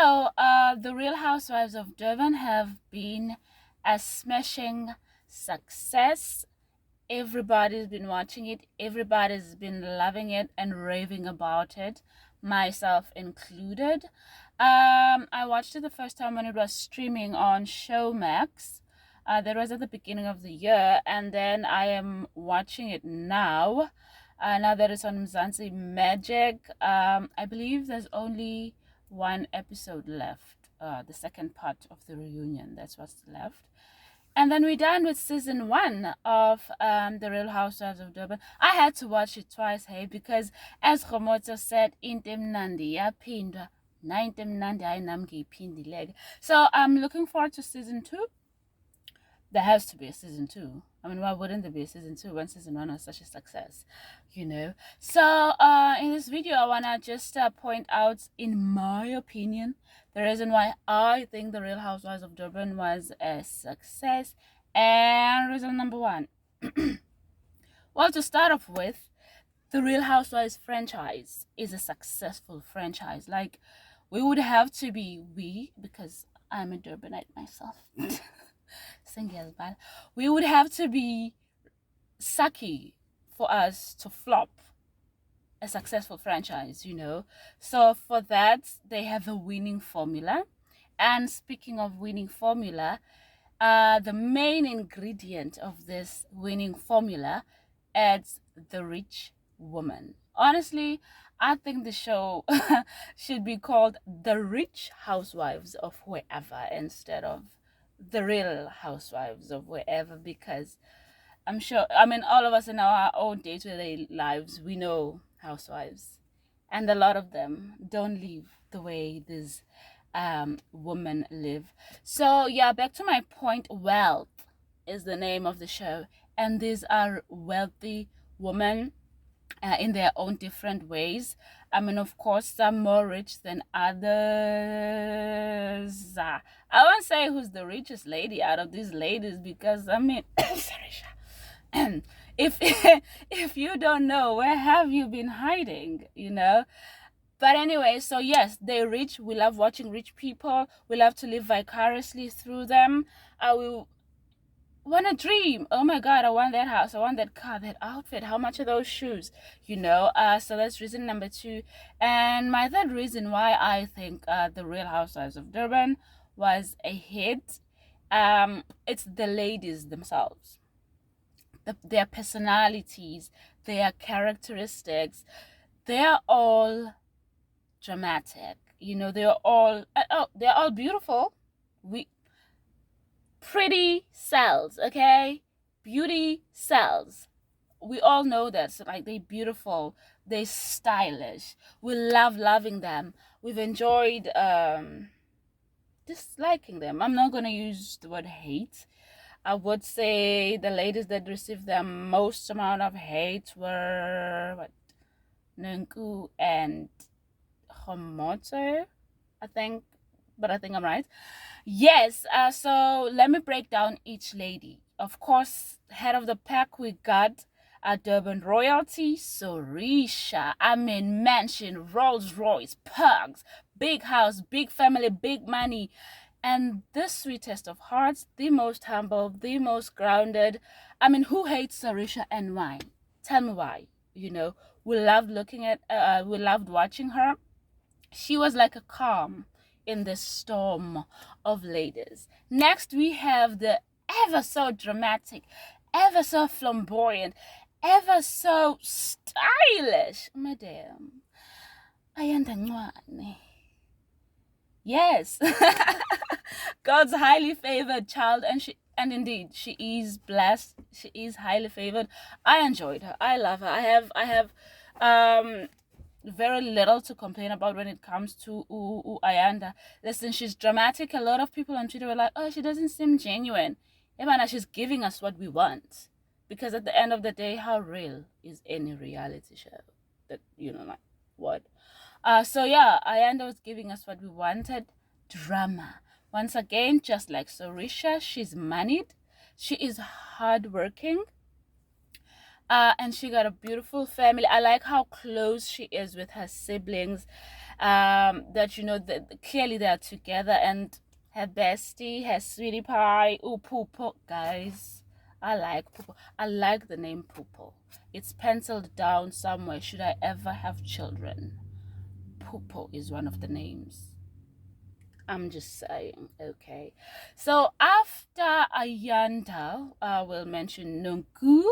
The Real Housewives of Durban have been a smashing success. Everybody's been watching it, everybody's been loving it and raving about it, myself included. I watched it the first time when it was streaming on Showmax. That was at the beginning of the year, and then I am watching it now. Now that it's on Mzansi Magic. I believe there's only one episode left, the second part of the reunion. That's what's left. And then we're done with season 1 of The Real Housewives of Durban. I had to watch it twice, hey, because as Khomoto said, Inte mnandi yapindwa, na inte mnandi ayinami ngiyiphindilega. So I'm looking forward to season 2. There has to be a season 2. I mean, why wouldn't there be a season 2 when season 1 was such a success, you know? So in this video, I want to just point out, in my opinion, the reason why I think The Real Housewives of Durban was a success. And reason number 1. Well, to start off with, The Real Housewives franchise is a successful franchise. Like, we would have to be, because I'm a Durbanite myself. We would have to be sucky for us to flop a successful franchise, you know. So for that, they have a winning formula. And speaking of winning formula, the main ingredient of this winning formula is the rich woman. Honestly, I think the show should be called The Rich Housewives of Wherever instead of The Real Housewives of Wherever, because I'm sure, I mean, all of us in our own day-to-day lives, we know housewives, and a lot of them don't live the way these women live. So yeah, back to my point, wealth is the name of the show, and these are wealthy women in their own different ways. I mean, of course, some more rich than others. I won't say who's the richest lady out of these ladies, because I mean, sorry, if if you don't know, where have you been hiding, you know? But anyway, so yes, they're rich. We love watching rich people. We love to live vicariously through them. We want a dream. Oh my god, I want that house, I want that car, that outfit. How much are those shoes, you know? So that's reason number 2. And my third reason why I think The Real Housewives of Durban was a hit, it's the ladies themselves, their personalities, their characteristics. They're all dramatic, you know. They're all beautiful. Pretty sells, okay? Beauty sells. We all know that. So, like, they're beautiful, they're stylish. We love loving them. We've enjoyed disliking them. I'm not gonna use the word hate. I would say the ladies that received the most amount of hate were Nunku and Homoto, I think, but I think I'm right. Yes, so let me break down each lady. Of course, head of the pack, we got Durban royalty, Sorisha. I mean, mansion, Rolls Royce, perks, big house, big family, big money. And the sweetest of hearts, the most humble, the most grounded. I mean, who hates Sarisha and why? Tell me why. You know, we loved we loved watching her. She was like a calm in the storm of ladies. Next, we have the ever so dramatic, ever so flamboyant, ever so stylish Madame Ayanda Ncwane. Yes. God's highly favored child, and indeed she is blessed. She is highly favored. I enjoyed her. I love her. I have very little to complain about when it comes to Ayanda. Listen, she's dramatic. A lot of people on Twitter were like, oh, she doesn't seem genuine. Yeah, man, she's giving us what we want. Because at the end of the day, how real is any reality show? That, you know, like, what? So yeah, Ayanda was giving us what we wanted. Drama. Once again, just like Sorisha, she's moneyed. She is hardworking. And she got a beautiful family. I like how close she is with her siblings. That that clearly they are together, and her bestie, her sweetie pie, Pupo, guys. I like Pupo. I like the name Pupo. It's penciled down somewhere. Should I ever have children, Pupo is one of the names. I'm just saying, okay. So after Ayanda, we'll mention Nunku.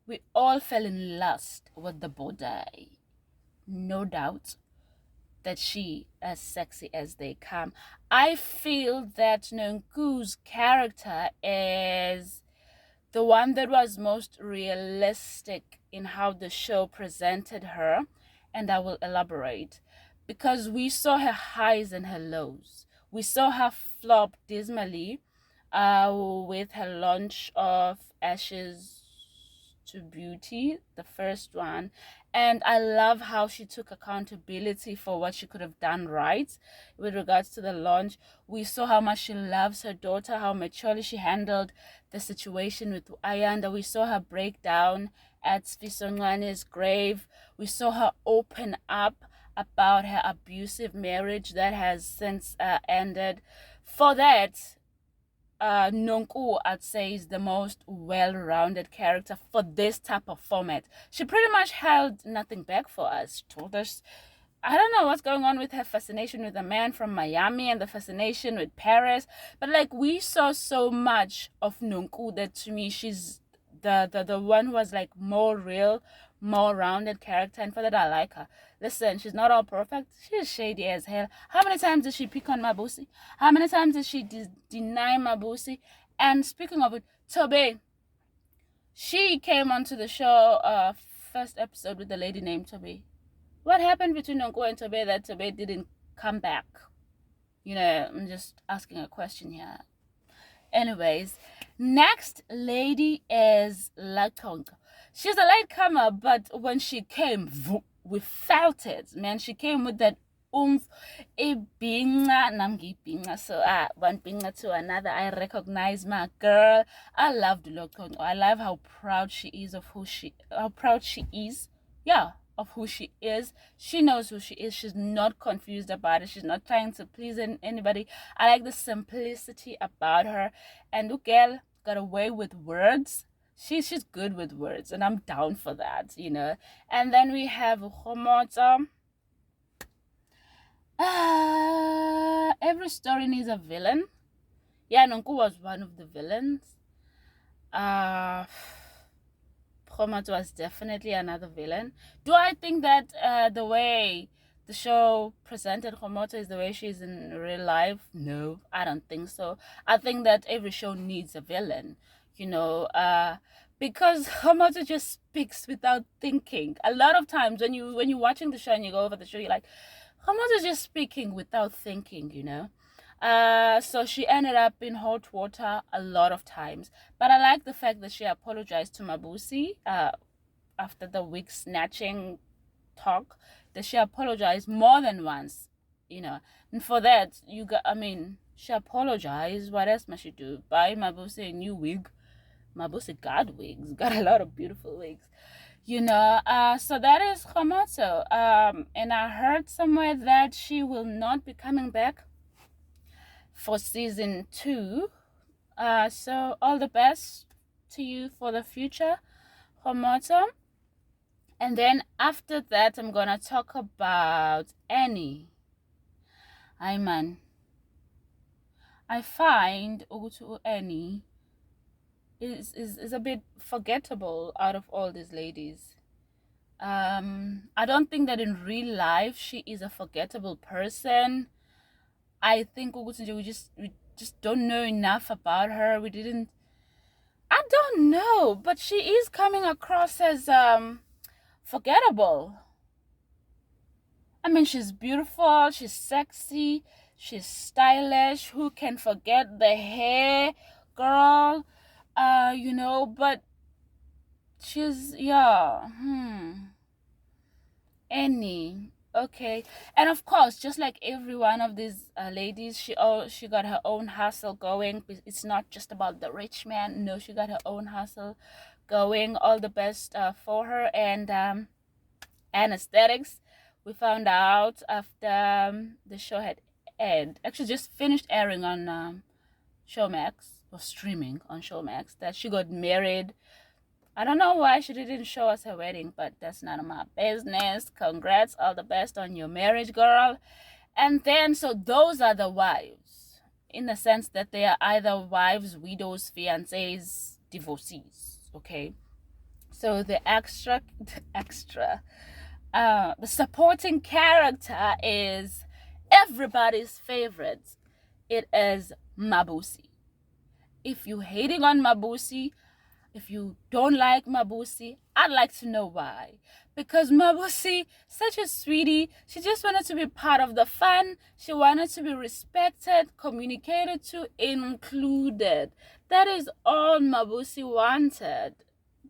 We all fell in lust with the Bodai. No doubt that she as sexy as they come. I feel that Nunku's character is the one that was most realistic in how the show presented her, and I will elaborate. Because we saw her highs and her lows. We saw her flop dismally with her launch of Ashes to Beauty, the first one. And I love how she took accountability for what she could have done right with regards to the launch. We saw how much she loves her daughter, how maturely she handled the situation with Ayanda. We saw her break down at Sfisongwane's grave. We saw her open up about her abusive marriage that has since ended. For that, Nonku, I'd say, is the most well-rounded character for this type of format. She pretty much held nothing back for us. She told us, I don't know what's going on with her fascination with the man from Miami and the fascination with Paris, but like we saw so much of Nonku that to me she's the one who was like more real, more rounded character, and for that I like her. Listen, she's not all perfect. She's shady as hell. How many times did she pick on Mabusi? How many times did she deny Mabusi? And speaking of it, Tobe, she came onto the show first episode with a lady named Tobe. What happened between Nonko and Tobe that Tobe didn't come back? I'm just asking a question here. Anyways, next lady is Latong. She's a latecomer, but when she came, we felt it, man. She came with that oomph. So one binga to another. I recognize my girl. I loved Latong. I love how proud she is of how proud she is. Yeah, of who she is. She knows who she is. She's not confused about it. She's not trying to please anybody. I like the simplicity about her. And the girl got away with words. She's good with words, and I'm down for that, And then we have Homota. Every story needs a villain. Yeah, Nonku was one of the villains. Homota was definitely another villain. Do I think that the way the show presented Homota is the way she is in real life? No, I don't think so. I think that every show needs a villain, because Homota just speaks without thinking. A lot of times when you're watching the show and you go over the show, you're like, Homoto's just speaking without thinking, So she ended up in hot water a lot of times. But I like the fact that she apologized to Mabusi after the wig snatching talk, that she apologized more than once, And for that, she apologized. What else must she do? Buy Mabusi a new wig. Mabusi got wigs, got a lot of beautiful wigs. So that is Komoto. And I heard somewhere that she will not be coming back for season 2. So all the best to you for the future, Komoto. And then after that, I'm gonna talk about Annie. Man, I find Ugutu Annie is a bit forgettable out of all these ladies. I don't think that in real life she is a forgettable person. I think we just don't know enough about her. I don't know, but she is coming across as forgettable. She's beautiful, she's sexy, she's stylish. Who can forget the hair, girl? But she's Annie. Okay. And of course, just like every one of these ladies, she got her own hustle going. It's not just about the rich man. No, she got her own hustle going. All the best for her. And anesthetics, we found out after the show had aired, actually just finished airing on Showmax, or streaming on Showmax, that she got married. I don't know why she didn't show us her wedding, but that's none of my business. Congrats, all the best on your marriage, girl. And then, so those are the wives, in the sense that they are either wives, widows, fiancés, divorcees, okay? So the the supporting character is everybody's favorite. It is Mabusi. If you're hating on Mabusi, if you don't like Mabusi, I'd like to know why. Because Mabusi, such a sweetie, she just wanted to be part of the fun. She wanted to be respected, communicated to, included. That is all Mabusi wanted.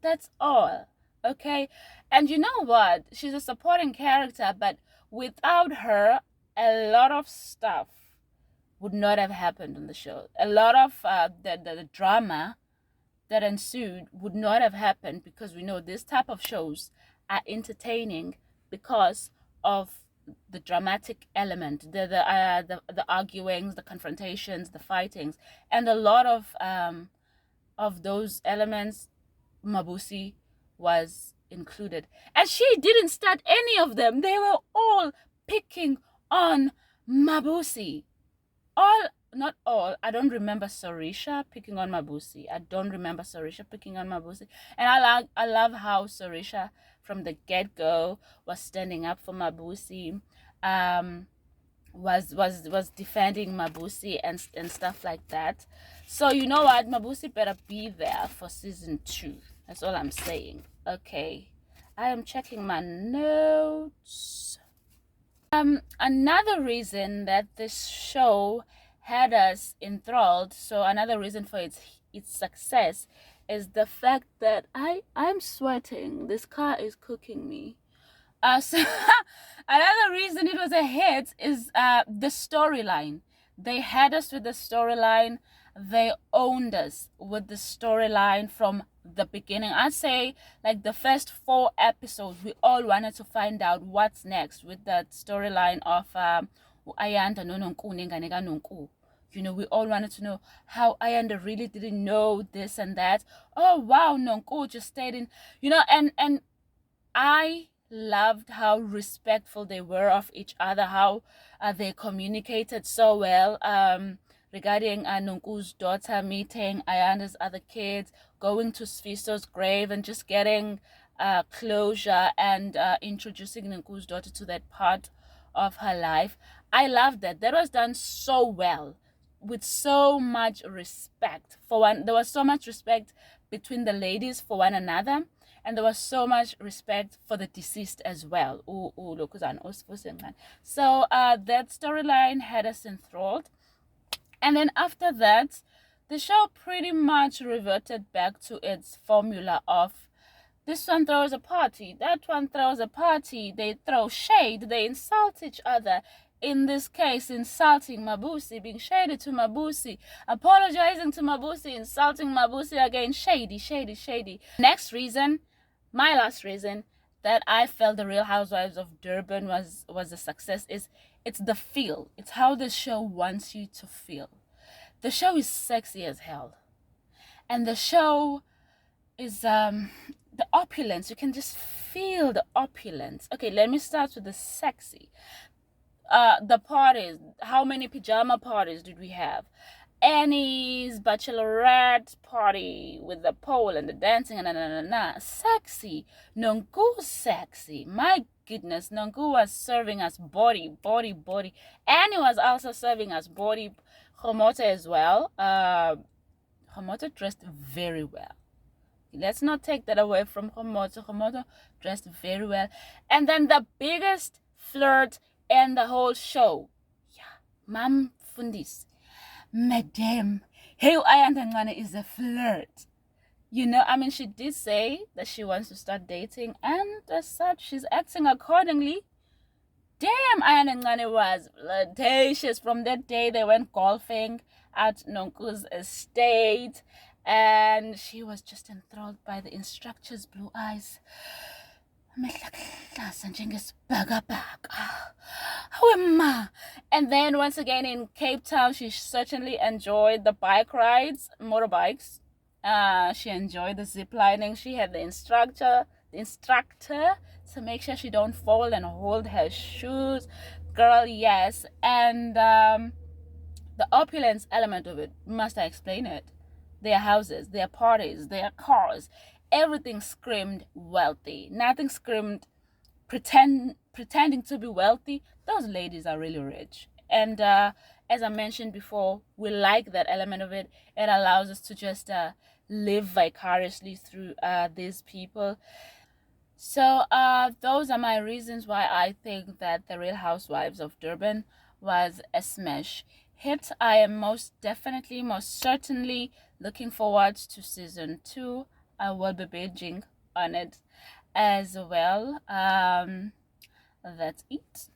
That's all. Okay? And you know what? She's a supporting character, but without her, a lot of stuff would not have happened on the show. A lot of the drama that ensued would not have happened, because we know this type of shows are entertaining because of the dramatic element, the arguings, the confrontations, the fightings, and a lot of those elements, Mabusi was included, and she didn't start any of them. They were all picking on Mabusi. Not all. I don't remember Sarisha picking on Mabusi. And I love how Sarisha from the get-go was standing up for Mabusi, was defending Mabusi and stuff like that. So you know what? Mabusi better be there for season 2. That's all I'm saying. Okay. I am checking my notes. Another reason that this show had us enthralled, so another reason for its success, is the fact that I'm sweating. This car is cooking me. So another reason it was a hit is the storyline. They had us with the storyline. They owned us with the storyline from the beginning. I'd say like the first 4 episodes, we all wanted to find out what's next with that storyline of Ayanda Nononku Nenganega Nonku. You know, we all wanted to know how Ayanda really didn't know this and that. Oh wow, Nonku just stayed in, you know, and I loved how respectful they were of each other, how they communicated so well regarding Nonku's daughter meeting Ayanda's other kids, going to Sfiso's grave and just getting closure and introducing Nonku's daughter to that part of her life. I loved that. That was done so well, with so much respect for one. There was so much respect between the ladies for one another, and there was so much respect for the deceased as well. So that storyline had us enthralled. And then after that, the show pretty much reverted back to its formula of this one throws a party, that one throws a party, they throw shade, they insult each other. In this case, insulting Mabusi, being shady to Mabusi, apologizing to Mabusi, insulting Mabusi again, shady. Next reason, my last reason that I felt the Real Housewives of Durban was a success is it's the feel. It's how the show wants you to feel. The show is sexy as hell. And the show is the opulence. You can just feel the opulence. Okay, let me start with the sexy. The parties. How many pajama parties did we have? Annie's bachelorette party with the pole and the dancing and sexy. Nonku sexy. My goodness, Nonku was serving us body. Annie was also serving us body. Homota as well. Homota dressed very well. Let's not take that away from Homota. Homota dressed very well. And then the biggest flirt in the whole show. Yeah, Mam Fundis. Madam, hey, Ayanda Ngane is a flirt. You know, I mean, she did say that she wants to start dating, and as such, she's acting accordingly. Damn, Ayanda Ngane was flirtatious. From that day, they went golfing at Nonku's estate. and she was just enthralled by the instructor's blue eyes. And then once again in Cape Town, she certainly enjoyed the bike rides, motorbikes. She enjoyed the zip lining. She had the instructor to make sure she don't fall and hold her shoes. Girl, yes. And the opulence element of it, must I explain it? Their houses, their parties, their cars, everything screamed wealthy. Nothing screamed pretending to be wealthy. Those ladies are really rich. And as I mentioned before, we like that element of it. It allows us to just live vicariously through these people. So those are my reasons why I think that the Real Housewives of Durban was a smash hit. I am most certainly looking forward to season 2. I will be binging on it as well. That's it.